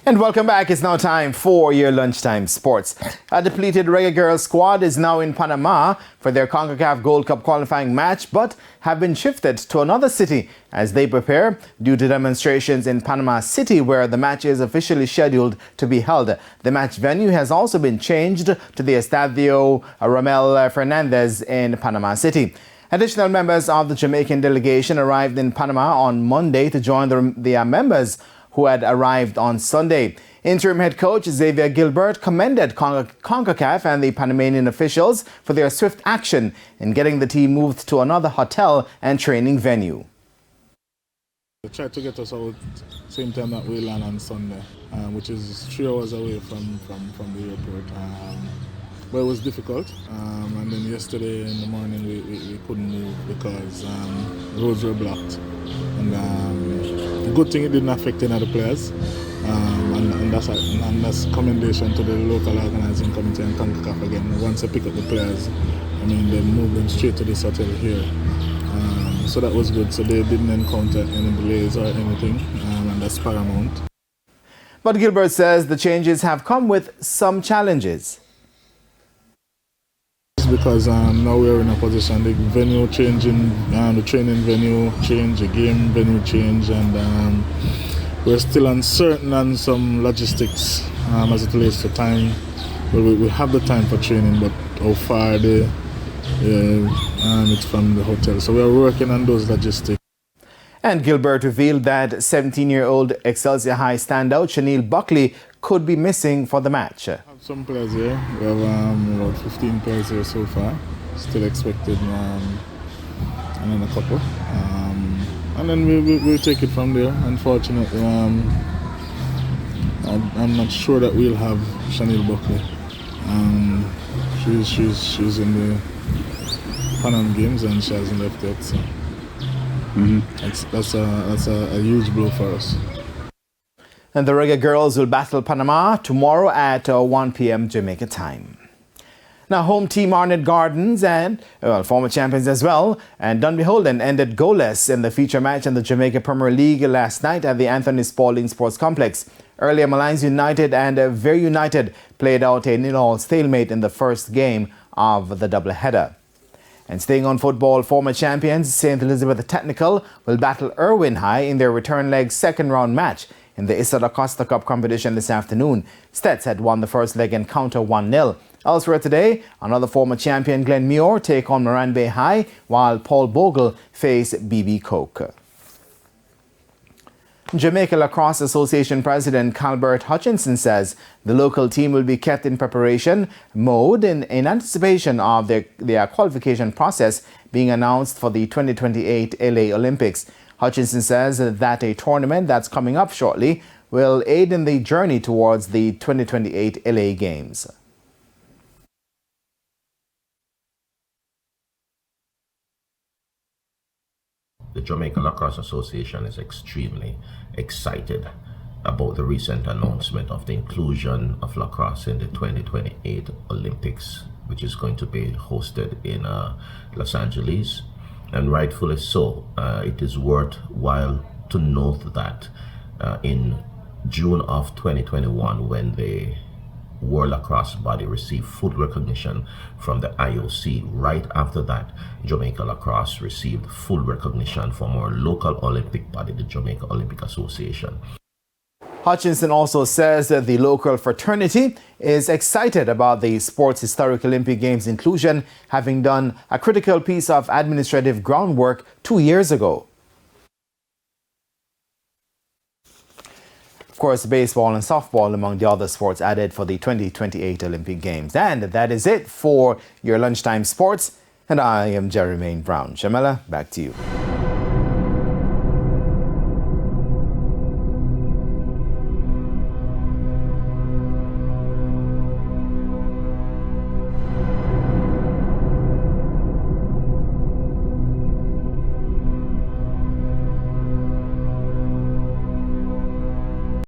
And welcome back. It's now time for your lunchtime sports. A depleted Reggae Girlz squad is now in Panama for their CONCACAF Gold Cup qualifying match, but have been shifted to another city as they prepare due to demonstrations in Panama City, where the match is officially scheduled to be held. The match venue has also been changed to the Estadio Ramel Fernandez in Panama City. Additional members of the Jamaican delegation arrived in Panama on Monday to join the members who had arrived on Sunday. Interim head coach Xavier Gilbert commended CONCACAF and the Panamanian officials for their swift action in getting the team moved to another hotel and training venue. They tried to get us out same time that we land on Sunday, which is 3 hours away from the airport. But it was difficult, and then yesterday in the morning we couldn't move because roads were blocked. And the good thing, it didn't affect any of the players, and that's commendation to the local organising committee and CONCACAF again. Once they pick up the players, they moved them straight to this hotel here. So that was good. So they didn't encounter any delays or anything, and that's paramount. But Gilbert says the changes have come with some challenges. Because now we're in a position, the venue changing, the training venue change, the game venue change, and we're still uncertain on some logistics as it relates to time. We have the time for training, but how far it's from the hotel. So we're working on those logistics. And Gilbert revealed that 17-year-old Excelsior High standout Chanel Buckley could be missing for the match. We have some players here. We have about 15 players here so far. Still expected and then a couple. And then we'll take it from there. Unfortunately, I'm not sure that we'll have Chanel Buckley. She's in the Panama games and she hasn't left yet. So. That's a huge blow for us. And the Reggae Girlz will battle Panama tomorrow at 1 p.m. Jamaica time. Now, home team Arnett Gardens and former champions as well, and Dun Beholden ended goalless in the feature match in the Jamaica Premier League last night at the Anthony Spaulding Sports Complex. Earlier, Malines United and Very United played out a 0-0 stalemate in the first game of the doubleheader. And staying on football, former champions St. Elizabeth Technical will battle Irwin High in their return leg second round match in the Issa da Costa Cup competition this afternoon. Stets had won the first leg encounter 1-0. Elsewhere today, another former champion Glenmuir take on Moran Bay High, while Paul Bogle face BB Coke. Jamaica Lacrosse Association President Calbert Hutchinson says the local team will be kept in preparation mode in anticipation of their qualification process being announced for the 2028 LA Olympics. Hutchinson says that a tournament that's coming up shortly will aid in the journey towards the 2028 LA Games. The Jamaica Lacrosse Association is extremely excited about the recent announcement of the inclusion of lacrosse in the 2028 Olympics, which is going to be hosted in Los Angeles, and rightfully so. It is worthwhile to note that in June of 2021, when the World Lacrosse body received full recognition from the IOC. Right after that, Jamaica Lacrosse received full recognition from our local Olympic body, the Jamaica Olympic Association. Hutchinson also says that the local fraternity is excited about the Sports Historic Olympic Games inclusion, having done a critical piece of administrative groundwork 2 years ago. Of course, baseball and softball among the other sports added for the 2028 Olympic Games. And that is it for your lunchtime sports. And I am Jermaine Brown. Shamela, back to you.